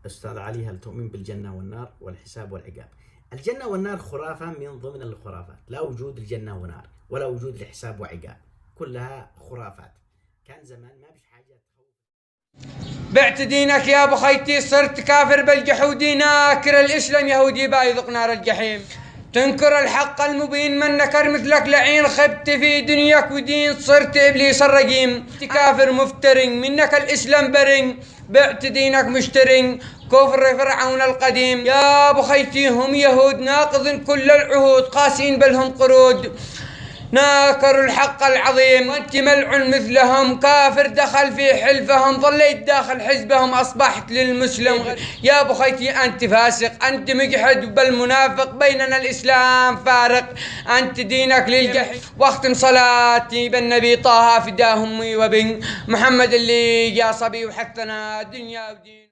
أستاذ علي، هل تؤمن بالجنة والنار والحساب والعقاب؟ الجنة والنار خرافة من ضمن الخرافات، لا وجود الجنة ونار ولا وجود الحساب وعقاب، كلها خرافات. كان زمان ما بش حاجة تخوف. بعت دينك يا ابو خيتي، صرت كافر بالجحودي، ناكر الاسلام يهودي بايذق نار الجحيم. تنكر الحق المبين، من نكر مثلك لعين، خبت في دنياك ودين، صرت ابليس الرجيم. كافر مفترن، منك الاسلام برن، بعت دينك مشترن، كفر فرعون القديم. يا ابو خيتي هم يهود ناقض كل العهود، قاسين بلهم قرود، ناكروا الحق العظيم، وانت ملعون مثلهم، كافر دخل في حلفهم، ظليت داخل حزبهم، اصبحت للمسلم. يا ابو خيتي انت فاسق، انت مجحد بل منافق، بيننا الاسلام فارق، انت دينك للجحيم. واختم صلاتي بالنبي طه، فداه امي وبن محمد اللي جا صبي وحثنا دنيا ودين.